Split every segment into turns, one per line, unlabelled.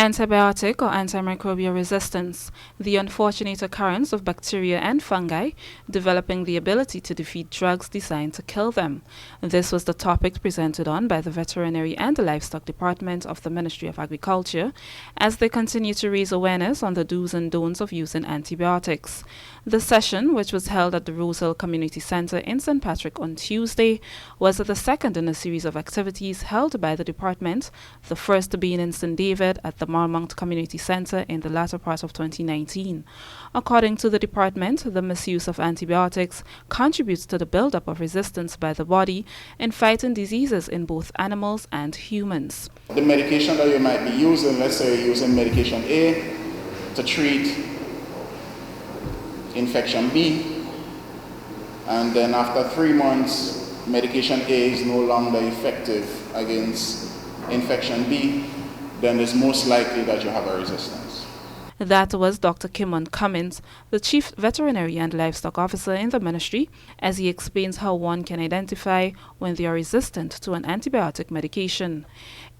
Antibiotic or antimicrobial resistance, the unfortunate occurrence of bacteria and fungi developing the ability to defeat drugs designed to kill them. This was the topic presented on by the Veterinary and Livestock Department of the Ministry of Agriculture as they continue to raise awareness on the do's and don'ts of using antibiotics. The session, which was held at the Rose Hill Community Center in St. Patrick on Tuesday, was the second in a series of activities held by the department, the first being in St. David at the Marmont Community Center in the latter part of 2019. According to the department, the misuse of antibiotics contributes to the buildup of resistance by the body in fighting diseases in both animals and humans.
The medication that you might be using, let's say you're using medication A to treat infection B, and then after 3 months, medication A is no longer effective against infection B, then it's most likely that you have a resistance.
That was Dr. Kimon Cummins, the Chief Veterinary and Livestock Officer in the ministry, as he explains how one can identify when they are resistant to an antibiotic medication.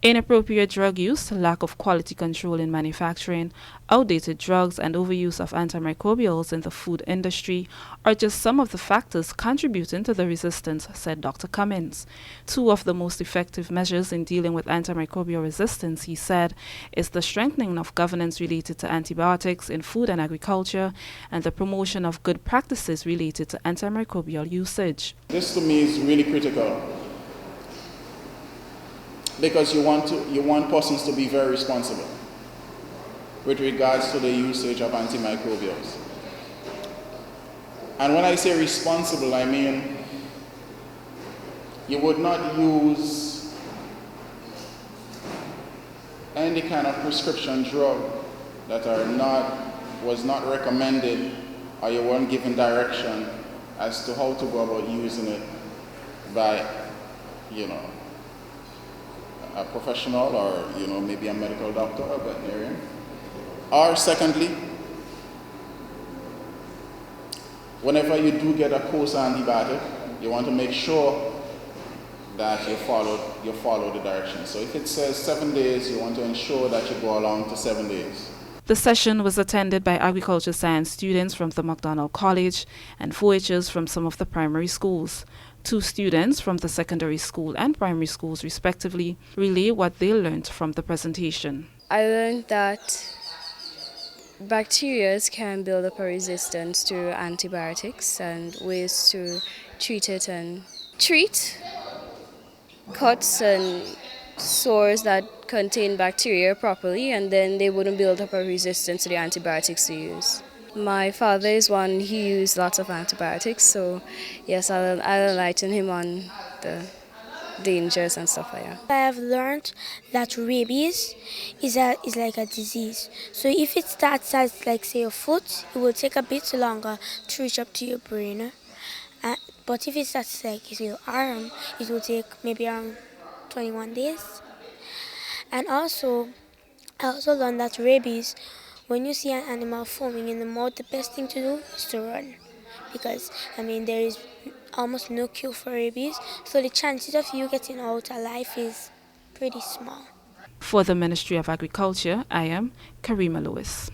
Inappropriate drug use, lack of quality control in manufacturing, outdated drugs, and overuse of antimicrobials in the food industry are just some of the factors contributing to the resistance, said Dr. Cummins. Two of the most effective measures in dealing with antimicrobial resistance, he said, is the strengthening of governance related to antibiotics in food and agriculture and the promotion of good practices related to antimicrobial usage.
This to me is really critical, because you want persons to be very responsible with regards to the usage of antimicrobials. And when I say responsible, I mean you would not use any kind of prescription drug that was not recommended, or you weren't given direction as to how to go about using it by, a professional, or maybe a medical doctor or veterinarian. Or secondly, whenever you do get a course antibiotic, you want to make sure that you follow the directions. So if it says 7 days, you want to ensure that you go along to 7 days.
The session was attended by agriculture science students from the McDonald College and 4-Hers from some of the primary schools. 2 students from the secondary school and primary schools respectively relay what they learned from the presentation.
I learned that bacteria can build up a resistance to antibiotics and ways to treat it and treat cuts and sores that contain bacteria properly, and then they wouldn't build up a resistance to the antibiotics we use. My father is one, he used lots of antibiotics, so yes, I'll enlighten him on the dangers and stuff like that.
I have learned that rabies is like a disease. So if it starts as like say your foot, it will take a bit longer to reach up to your brain. But if it starts like your arm, it will take maybe around 21 days. And also, I also learned that rabies, when you see an animal foaming in the mouth, the best thing to do is to run. Because, there is almost no cure for rabies, so the chances of you getting out alive is pretty small.
For the Ministry of Agriculture, I am Karima Lewis.